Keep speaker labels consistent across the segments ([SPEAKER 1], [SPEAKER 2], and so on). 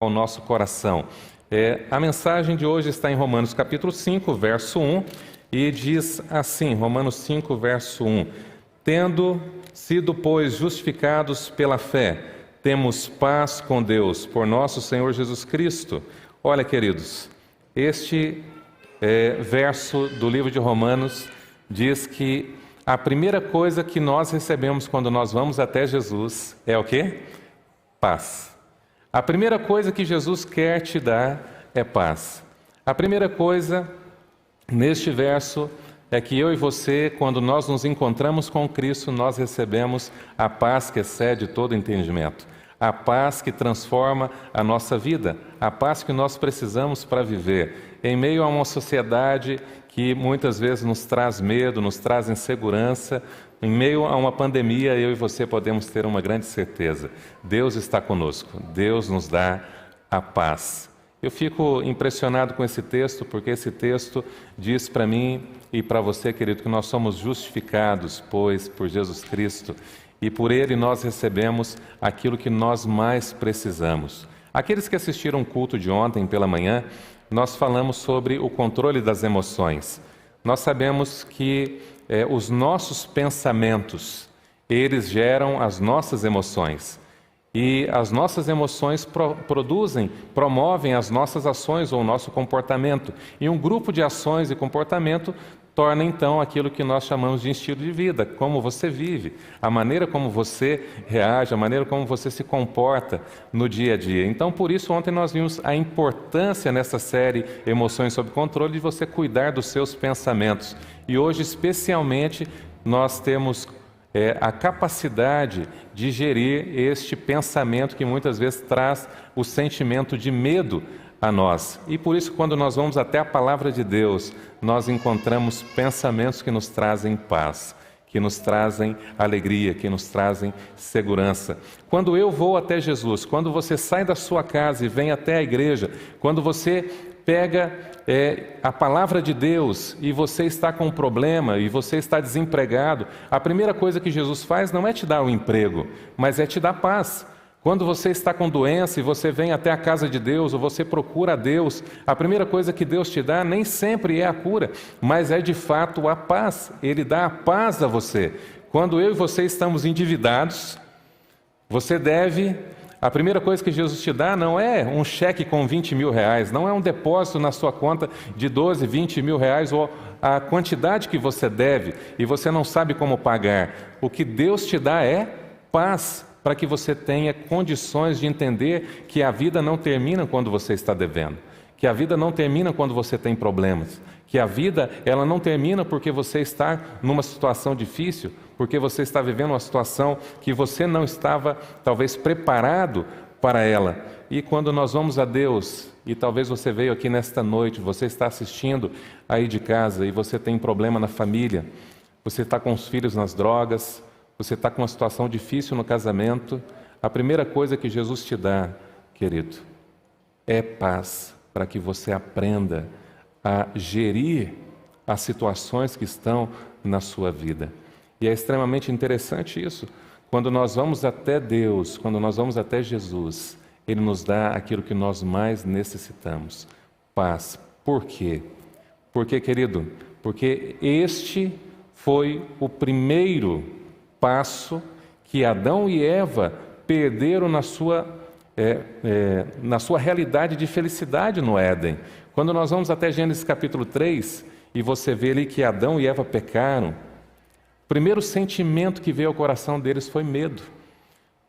[SPEAKER 1] ao nosso coração. A mensagem de hoje está em Romanos capítulo 5, verso 1, e diz assim, Romanos 5, verso 1: Tendo sido, pois, justificados pela fé, temos paz com Deus, por nosso Senhor Jesus Cristo. Olha, queridos, este verso do livro de Romanos diz que a primeira coisa que nós recebemos quando nós vamos até Jesus é o quê? Paz. A primeira coisa que Jesus quer te dar é paz. A primeira coisa neste verso é que eu e você, quando nós nos encontramos com Cristo, nós recebemos a paz que excede todo entendimento. A paz que transforma a nossa vida, a paz que nós precisamos para viver. Em meio a uma sociedade que muitas vezes nos traz medo, nos traz insegurança, em meio a uma pandemia, eu e você podemos ter uma grande certeza: Deus está conosco, Deus nos dá a paz. Eu fico impressionado com esse texto, porque esse texto diz para mim e para você, querido, que nós somos justificados, pois, por Jesus Cristo, e por Ele nós recebemos aquilo que nós mais precisamos. Aqueles que assistiram o culto de ontem pela manhã, nós falamos sobre o controle das emoções. Nós sabemos que os nossos pensamentos, eles geram as nossas emoções. E as nossas emoções promovem as nossas ações ou o nosso comportamento. E um grupo de ações e comportamento torna então aquilo que nós chamamos de estilo de vida, como você vive, a maneira como você reage, a maneira como você se comporta no dia a dia. Então, por isso, ontem nós vimos a importância nessa série Emoções sob Controle de você cuidar dos seus pensamentos. E hoje, especialmente, nós temos a capacidade de gerir este pensamento que muitas vezes traz o sentimento de medo a nós. E por isso, quando nós vamos até a palavra de Deus, nós encontramos pensamentos que nos trazem paz, que nos trazem alegria, que nos trazem segurança. Quando eu vou até Jesus, quando você sai da sua casa e vem até a igreja, quando você pega a palavra de Deus e você está com um problema e você está desempregado, a primeira coisa que Jesus faz não é te dar um emprego, mas é te dar paz. Quando você está com doença e você vem até a casa de Deus ou você procura a Deus, a primeira coisa que Deus te dá nem sempre é a cura, mas é de fato a paz. Ele dá a paz a você. Quando eu e você estamos endividados, você deve... A primeira coisa que Jesus te dá não é um cheque com 20 mil reais, não é um depósito na sua conta de 12, 20 mil reais ou a quantidade que você deve e você não sabe como pagar. O que Deus te dá é paz, para que você tenha condições de entender que a vida não termina quando você está devendo, que a vida não termina quando você tem problemas, que a vida ela não termina porque você está numa situação difícil, porque você está vivendo uma situação que você não estava talvez preparado para ela. E quando nós vamos a Deus, e talvez você veio aqui nesta noite, você está assistindo aí de casa e você tem problema na família, você está com os filhos nas drogas, você está com uma situação difícil no casamento, a primeira coisa que Jesus te dá, querido, é paz, para que você aprenda a gerir as situações que estão na sua vida. E é extremamente interessante isso. Quando nós vamos até Deus, quando nós vamos até Jesus, Ele nos dá aquilo que nós mais necessitamos, paz. Por quê? Porque, querido, porque este foi o primeiro passo que Adão e Eva perderam na sua realidade de felicidade no Éden. Quando nós vamos até Gênesis capítulo 3, e você vê ali que Adão e Eva pecaram, o primeiro sentimento que veio ao coração deles foi medo.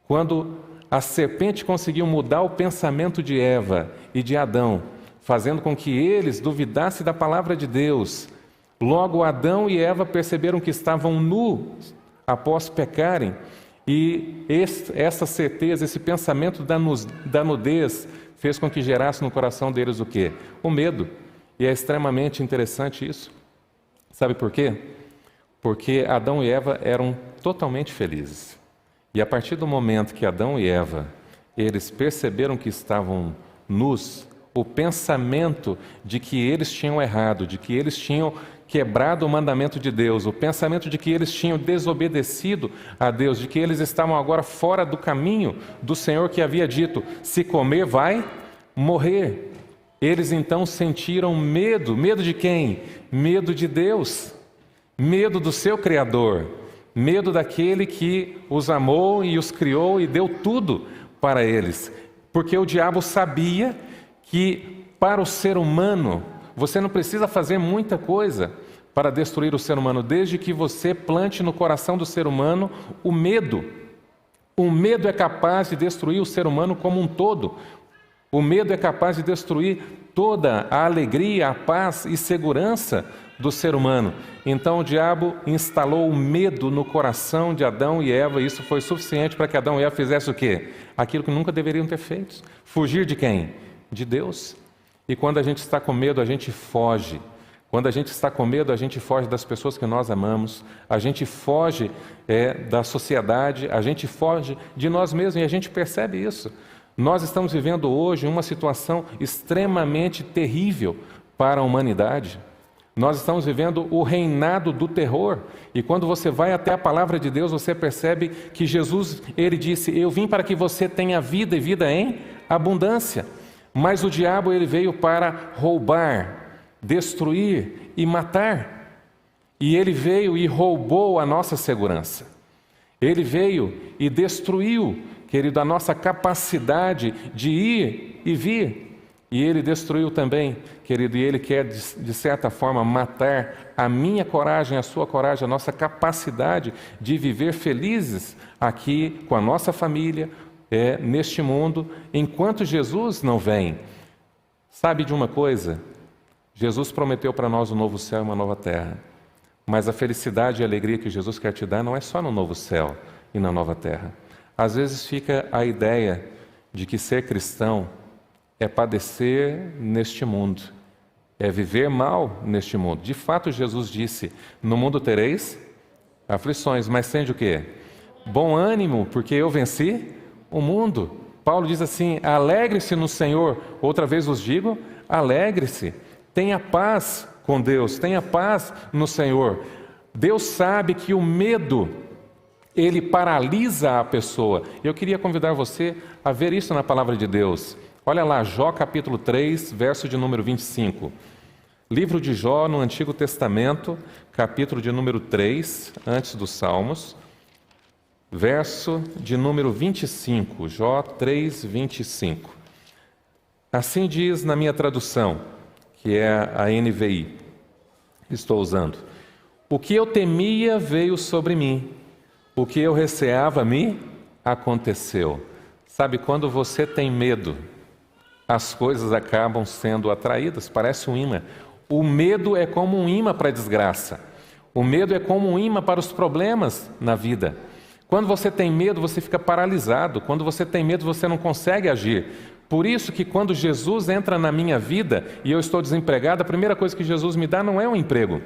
[SPEAKER 1] Quando a serpente conseguiu mudar o pensamento de Eva e de Adão, fazendo com que eles duvidassem da palavra de Deus, logo Adão e Eva perceberam que estavam nus após pecarem, e essa certeza, esse pensamento da nudez fez com que gerasse no coração deles o quê? O medo. E é extremamente interessante isso. Sabe por quê? Porque Adão e Eva eram totalmente felizes. E a partir do momento que Adão e Eva, eles perceberam que estavam nus, o pensamento de que eles tinham errado, de que eles tinham quebrado o mandamento de Deus, o pensamento de que eles tinham desobedecido a Deus, de que eles estavam agora fora do caminho do Senhor que havia dito: se comer, vai morrer. Eles então sentiram medo. Medo de quem? Medo de Deus. Medo do seu Criador. Medo daquele que os amou e os criou e deu tudo para eles. Porque o diabo sabia que para o ser humano, você não precisa fazer muita coisa para destruir o ser humano, desde que você plante no coração do ser humano o medo. O medo é capaz de destruir o ser humano como um todo. O medo é capaz de destruir toda a alegria, a paz e segurança do ser humano. Então o diabo instalou o medo no coração de Adão e Eva, e isso foi suficiente para que Adão e Eva fizessem o quê? Aquilo que nunca deveriam ter feito. Fugir de quem? De Deus. E quando a gente está com medo, a gente foge. Quando a gente está com medo, a gente foge das pessoas que nós amamos, a gente foge da sociedade, a gente foge de nós mesmos, e a gente percebe isso. Nós estamos vivendo hoje uma situação extremamente terrível para a humanidade. Nós estamos vivendo o reinado do terror. E quando você vai até a palavra de Deus, você percebe que Jesus, ele disse: eu vim para que você tenha vida e vida em abundância. Mas o diabo, ele veio para roubar, destruir e matar. E ele veio e roubou a nossa segurança. Ele veio e destruiu, querido, a nossa capacidade de ir e vir. E ele destruiu também, querido, e ele quer, de certa forma, matar a minha coragem, a sua coragem, a nossa capacidade de viver felizes aqui com a nossa família, neste mundo, enquanto Jesus não vem. Sabe de uma coisa? Jesus prometeu para nós um novo céu e uma nova terra. Mas a felicidade e a alegria que Jesus quer te dar não é só no novo céu e na nova terra. Às vezes fica a ideia de que ser cristão é padecer neste mundo, é viver mal neste mundo. De fato, Jesus disse: no mundo tereis aflições, mas tende o quê? Bom ânimo, porque eu venci o mundo. Paulo diz assim: alegre-se no Senhor. Outra vez vos digo, alegre-se. Tenha paz com Deus, tenha paz no Senhor. Deus sabe que o medo, ele paralisa a pessoa. Eu queria convidar você a ver isso na palavra de Deus. Olha lá, Jó capítulo 3, verso de número 25. Livro de Jó no Antigo Testamento, capítulo de número 3, antes dos Salmos, verso de número 25. Jó 3, 25. Assim diz na minha tradução, que é a NVI, estou usando: o que eu temia veio sobre mim, o que eu receava me aconteceu. Sabe, quando você tem medo, as coisas acabam sendo atraídas, parece um imã. O medo é como um imã para a desgraça. O medo é como um imã para os problemas na vida. Quando você tem medo, você fica paralisado. Quando você tem medo, você não consegue agir. Por isso que quando Jesus entra na minha vida e eu estou desempregado, a primeira coisa que Jesus me dá não é um emprego,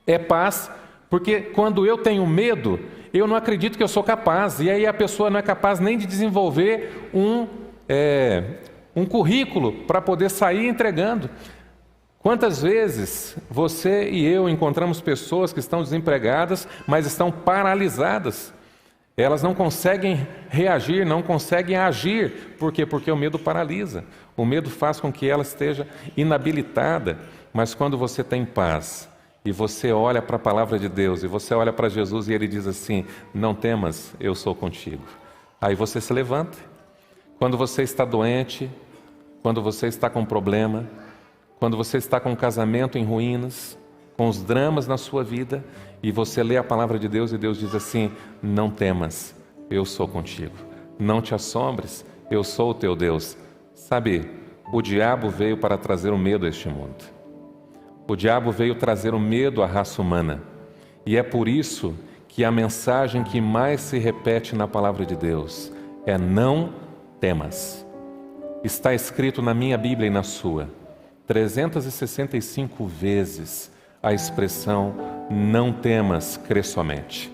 [SPEAKER 1] é paz. Porque quando eu tenho medo, eu não acredito que eu sou capaz. E aí a pessoa não é capaz nem de desenvolver um currículo para poder sair entregando. Quantas vezes você e eu encontramos pessoas que estão desempregadas, mas estão paralisadas? Elas não conseguem reagir, não conseguem agir. Por quê? Porque o medo paralisa. O medo faz com que ela esteja inabilitada. Mas quando você tem paz, e você olha para a palavra de Deus, e você olha para Jesus e ele diz assim: não temas, eu sou contigo. Aí você se levanta. Quando você está doente, quando você está com problema, quando você está com um casamento em ruínas, com os dramas na sua vida, e você lê a palavra de Deus e Deus diz assim: não temas, eu sou contigo. Não te assombres, eu sou o teu Deus. Sabe, o diabo veio para trazer o medo a este mundo. O diabo veio trazer o medo à raça humana. E é por isso que a mensagem que mais se repete na palavra de Deus é: não temas. Está escrito na minha Bíblia e na sua 365 vezes a expressão: não temas, crê somente.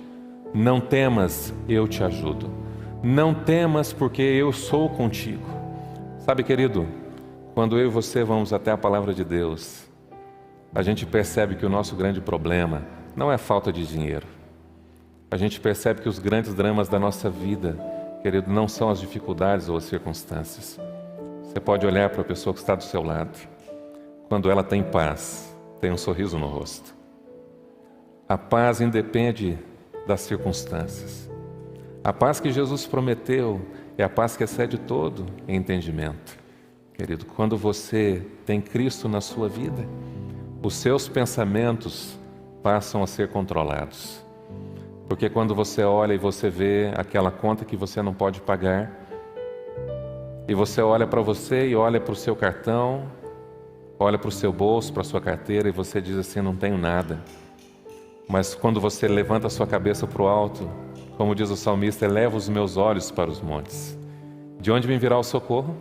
[SPEAKER 1] Não temas, eu te ajudo. Não temas, porque eu sou contigo. Sabe, querido, quando eu e você vamos até a palavra de Deus, a gente percebe que o nosso grande problema não é falta de dinheiro. A gente percebe que os grandes dramas da nossa vida, querido, não são as dificuldades ou as circunstâncias. Você pode olhar para a pessoa que está do seu lado. Quando ela tem paz, tem um sorriso no rosto. A paz independe das circunstâncias. A paz que Jesus prometeu é a paz que excede todo entendimento. Querido, quando você tem Cristo na sua vida, os seus pensamentos passam a ser controlados. Porque quando você olha e você vê aquela conta que você não pode pagar, e você olha para você e olha para o seu cartão, olha para o seu bolso, para a sua carteira, e você diz assim, não tenho nada. Mas quando você levanta a sua cabeça para o alto, como diz o salmista, eleva os meus olhos para os montes. De onde me virá o socorro?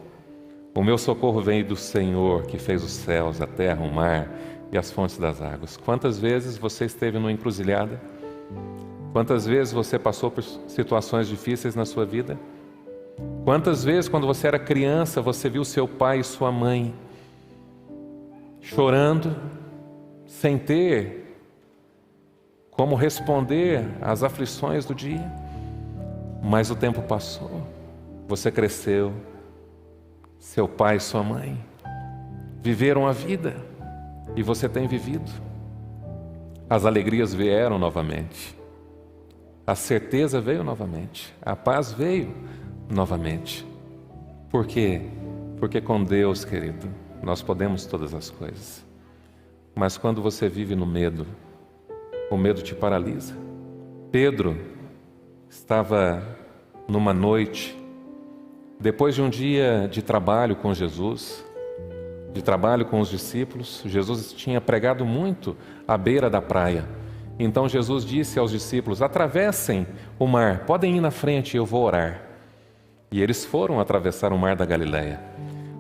[SPEAKER 1] O meu socorro vem do Senhor, que fez os céus, a terra, o mar e as fontes das águas. Quantas vezes você esteve numa encruzilhada? Quantas vezes você passou por situações difíceis na sua vida? Quantas vezes, quando você era criança, você viu seu pai e sua mãe chorando, sem ter como responder às aflições do dia? Mas o tempo passou, você cresceu, seu pai e sua mãe viveram a vida e você tem vivido. As alegrias vieram novamente, a certeza veio novamente, a paz veio novamente. Por quê? Porque com Deus, querido, nós podemos todas as coisas. Mas quando você vive no medo, o medo te paralisa. Pedro estava numa noite, depois de um dia de trabalho com Jesus, de trabalho com os discípulos. Jesus tinha pregado muito à beira da praia. Então Jesus disse aos discípulos, atravessem o mar, podem ir na frente, eu vou orar. E eles foram atravessar o mar da Galileia.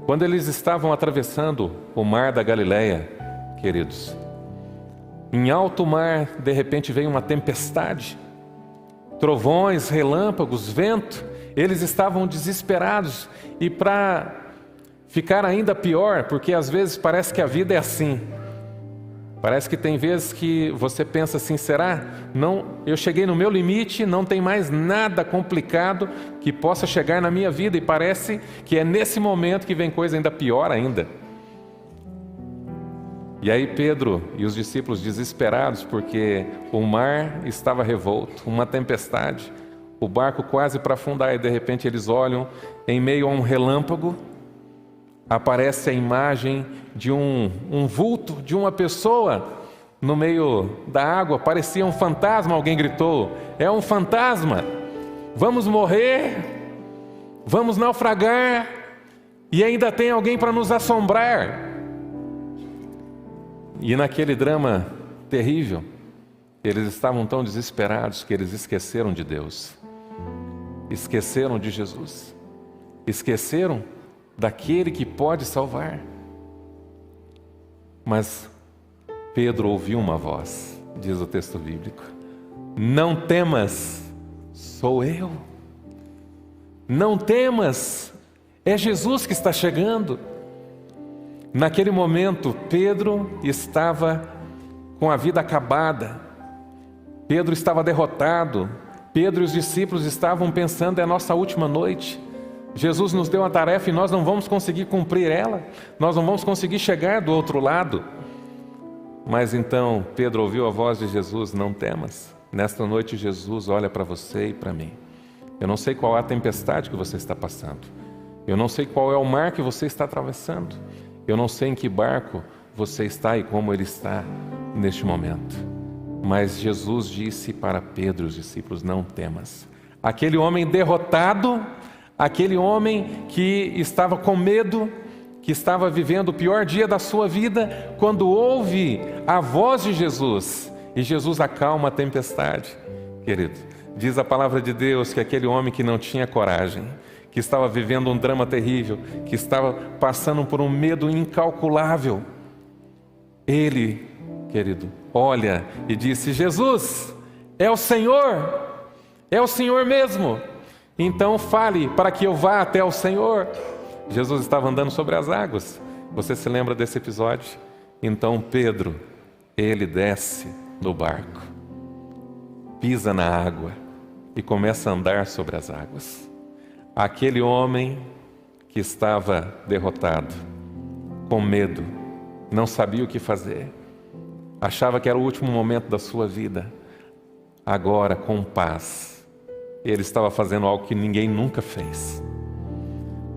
[SPEAKER 1] Quando eles estavam atravessando o mar da Galileia, queridos, em alto mar, de repente veio uma tempestade, trovões, relâmpagos, vento. Eles estavam desesperados. E para ficar ainda pior, porque às vezes parece que a vida é assim. Parece que tem vezes que você pensa assim, será? Não, eu cheguei no meu limite, não tem mais nada complicado que possa chegar na minha vida. E parece que é nesse momento que vem coisa ainda pior ainda. E aí Pedro e os discípulos desesperados, porque o mar estava revolto, uma tempestade, o barco quase para afundar, e de repente eles olham, em meio a um relâmpago, aparece a imagem de um vulto, de uma pessoa no meio da água, parecia um fantasma. Alguém gritou, é um fantasma, vamos morrer, vamos naufragar, e ainda tem alguém para nos assombrar. E naquele drama terrível, eles estavam tão desesperados que eles esqueceram de Deus, esqueceram de Jesus, esqueceram daquele que pode salvar. Mas Pedro ouviu uma voz, diz o texto bíblico, não temas, sou eu. Não temas, é Jesus que está chegando. Naquele momento, Pedro estava com a vida acabada. Pedro estava derrotado. Pedro e os discípulos estavam pensando, é a nossa última noite. Jesus nos deu uma tarefa e nós não vamos conseguir cumprir ela. Nós não vamos conseguir chegar do outro lado. Mas então, Pedro ouviu a voz de Jesus, não temas. Nesta noite, Jesus olha para você e para mim. Eu não sei qual é a tempestade que você está passando. Eu não sei qual é o mar que você está atravessando. Eu não sei em que barco você está e como ele está neste momento. Mas Jesus disse para Pedro e os discípulos, não temas. Aquele homem derrotado, aquele homem que estava com medo, que estava vivendo o pior dia da sua vida, quando ouve a voz de Jesus, e Jesus acalma a tempestade. Querido, diz a palavra de Deus que aquele homem que não tinha coragem, que estava vivendo um drama terrível, que estava passando por um medo incalculável, ele, querido, olha e disse, Jesus, é o Senhor mesmo, então fale para que eu vá até o Senhor. Jesus estava andando sobre as águas. Você se lembra desse episódio? Então Pedro, ele desce do barco, pisa na água e começa a andar sobre as águas. Aquele homem que estava derrotado, com medo, não sabia o que fazer, achava que era o último momento da sua vida, agora com paz, ele estava fazendo algo que ninguém nunca fez.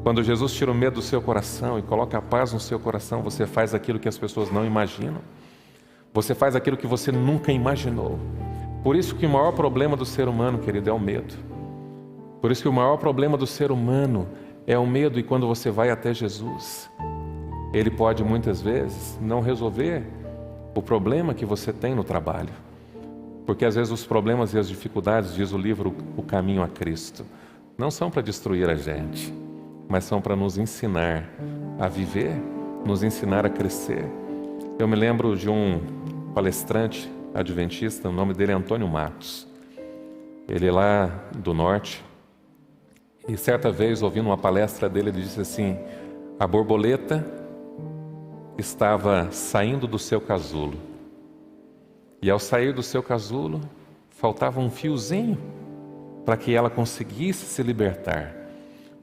[SPEAKER 1] Quando Jesus tira o medo do seu coração e coloca a paz no seu coração, você faz aquilo que as pessoas não imaginam. Você faz aquilo que você nunca imaginou. Por isso que o maior problema do ser humano, querido, é o medo. Por isso que o maior problema do ser humano é o medo. E quando você vai até Jesus, Ele pode muitas vezes não resolver o problema que você tem no trabalho. Porque às vezes os problemas e as dificuldades, diz o livro O Caminho a Cristo, não são para destruir a gente, mas são para nos ensinar a viver, nos ensinar a crescer. Eu me lembro de um palestrante adventista, o nome dele é Antônio Matos. Ele é lá do norte, e certa vez, ouvindo uma palestra dele, ele disse assim: a borboleta estava saindo do seu casulo, e ao sair do seu casulo, faltava um fiozinho para que ela conseguisse se libertar.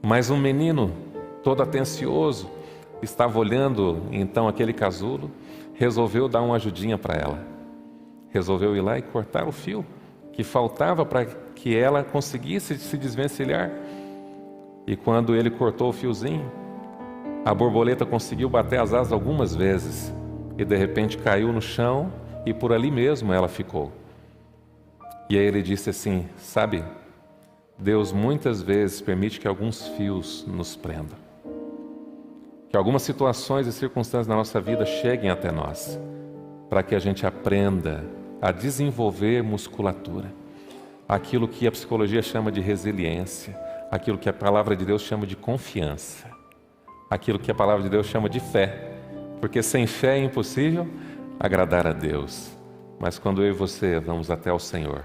[SPEAKER 1] Mas um menino, todo atencioso, estava olhando então aquele casulo, resolveu dar uma ajudinha para ela. Resolveu ir lá e cortar o fio que faltava para que ela conseguisse se desvencilhar. E quando ele cortou o fiozinho, a borboleta conseguiu bater as asas algumas vezes e de repente caiu no chão e por ali mesmo ela ficou. E aí ele disse assim: sabe, Deus muitas vezes permite que alguns fios nos prendam, que algumas situações e circunstâncias na nossa vida cheguem até nós, para que a gente aprenda a desenvolver musculatura, aquilo que a psicologia chama de resiliência, aquilo que a palavra de Deus chama de confiança, aquilo que a palavra de Deus chama de fé, porque sem fé é impossível agradar a Deus. Mas quando eu e você vamos até o Senhor,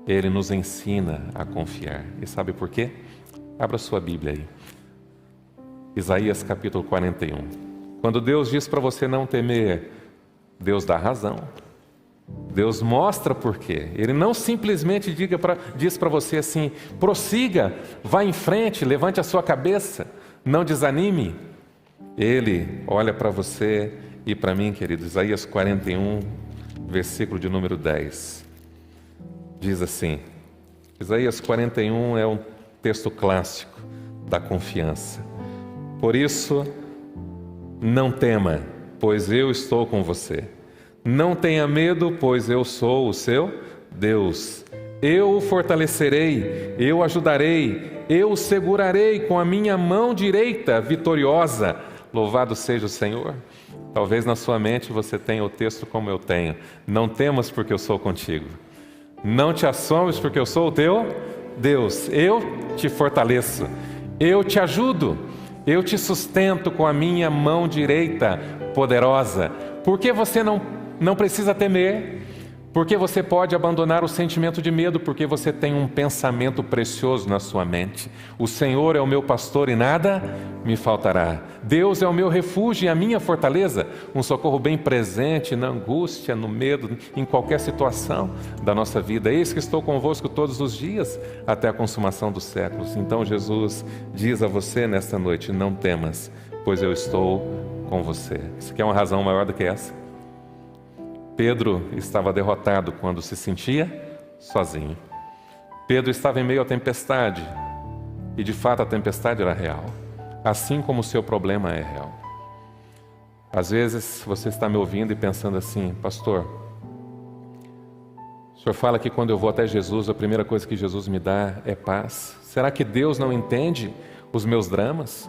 [SPEAKER 1] Ele nos ensina a confiar. E sabe por quê? Abra sua Bíblia aí. Isaías capítulo 41. Quando Deus diz para você não temer, Deus dá razão. Deus mostra por quê. Ele não simplesmente diz para você assim: prossiga, vá em frente, levante a sua cabeça, não desanime. Ele olha para você e para mim, querido. Isaías 41, versículo de número 10. Diz assim, Isaías 41 é um texto clássico da confiança. Por isso, não tema, pois eu estou com você. Não tenha medo, pois eu sou o seu Deus. Eu o fortalecerei, eu o ajudarei, eu o segurarei com a minha mão direita vitoriosa. Louvado seja o Senhor. Talvez na sua mente você tenha o texto como eu tenho. Não temas, porque eu sou contigo. Não te assombres, porque eu sou o teu Deus. Eu te fortaleço, eu te ajudo, eu te sustento com a minha mão direita poderosa. Por que você não precisa temer? Porque você pode abandonar o sentimento de medo, porque você tem um pensamento precioso na sua mente. O Senhor é o meu pastor e nada me faltará. Deus é o meu refúgio e a minha fortaleza, um socorro bem presente na angústia, no medo, em qualquer situação da nossa vida. Eis que estou convosco todos os dias, até a consumação dos séculos. Então Jesus diz a você nesta noite: não temas, pois eu estou com você. Você quer uma razão maior do que essa? Pedro estava derrotado quando se sentia sozinho. Pedro estava em meio à tempestade, e de fato a tempestade era real, assim como o seu problema é real. Às vezes você está me ouvindo e pensando assim: pastor, o senhor fala que quando eu vou até Jesus, a primeira coisa que Jesus me dá é paz. Será que Deus não entende os meus dramas?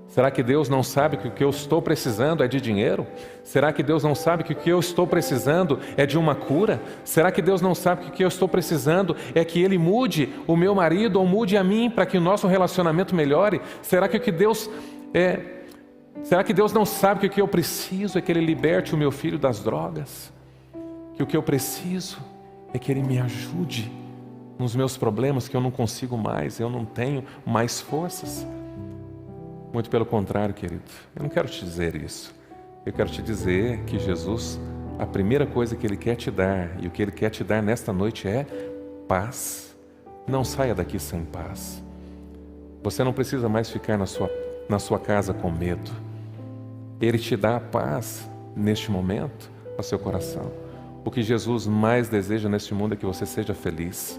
[SPEAKER 1] Será que Deus não sabe que o que eu estou precisando é de dinheiro? Será que Deus não sabe que o que eu estou precisando é de uma cura? Será que Deus não sabe que o que eu estou precisando é que Ele mude o meu marido ou mude a mim para que o nosso relacionamento melhore? Será que Deus não sabe que o que eu preciso é que Ele liberte o meu filho das drogas? Que o que eu preciso é que Ele me ajude nos meus problemas, que eu não consigo mais, eu não tenho mais forças? Muito pelo contrário, querido, eu não quero te dizer isso. eu quero te dizer que Jesus, a primeira coisa que Ele quer te dar, e o que Ele quer te dar nesta noite é paz. Não saia daqui sem paz. Você não precisa mais ficar na sua casa com medo. Ele te dá a paz neste momento ao seu coração. O que Jesus mais deseja neste mundo é que você seja feliz,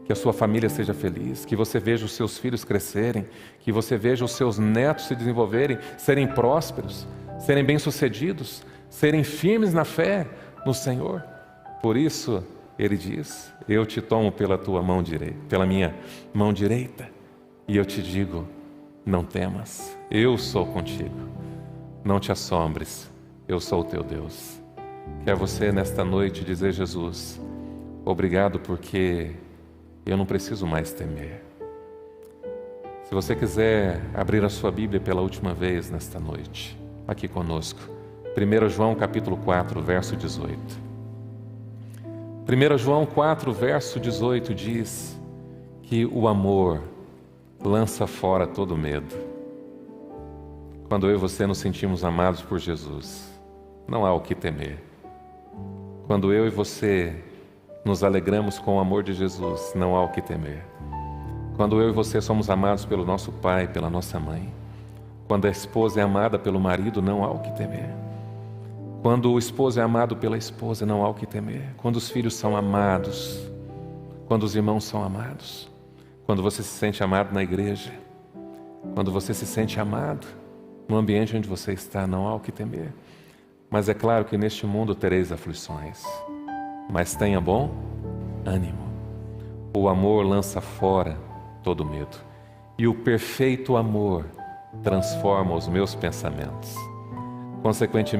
[SPEAKER 1] que a sua família seja feliz, que você veja os seus filhos crescerem, que você veja os seus netos se desenvolverem, serem prósperos, serem bem-sucedidos, serem firmes na fé no Senhor. Por isso, Ele diz: eu te tomo pela tua mão direita, pela minha mão direita, e eu te digo: não temas, eu sou contigo. Não te assombres, eu sou o teu Deus. Quer você nesta noite dizer: Jesus, obrigado porque eu não preciso mais temer. Se você quiser abrir a sua Bíblia pela última vez nesta noite, aqui conosco, 1 João capítulo 4, verso 18. 1 João 4, verso 18 diz que o amor lança fora todo medo. Quando eu e você nos sentimos amados por Jesus, não há o que temer. Quando eu e você nos alegramos com o amor de Jesus, não há o que temer. Quando eu e você somos amados pelo nosso pai, pela nossa mãe, quando a esposa é amada pelo marido, não há o que temer. Quando o esposo é amado pela esposa, não há o que temer. Quando os filhos são amados, quando os irmãos são amados, quando você se sente amado na igreja, quando você se sente amado no ambiente onde você está, não há o que temer. Mas é claro que neste mundo tereis aflições, mas tenha bom ânimo. O amor lança fora todo medo, e o perfeito amor transforma os meus pensamentos. Consequentemente,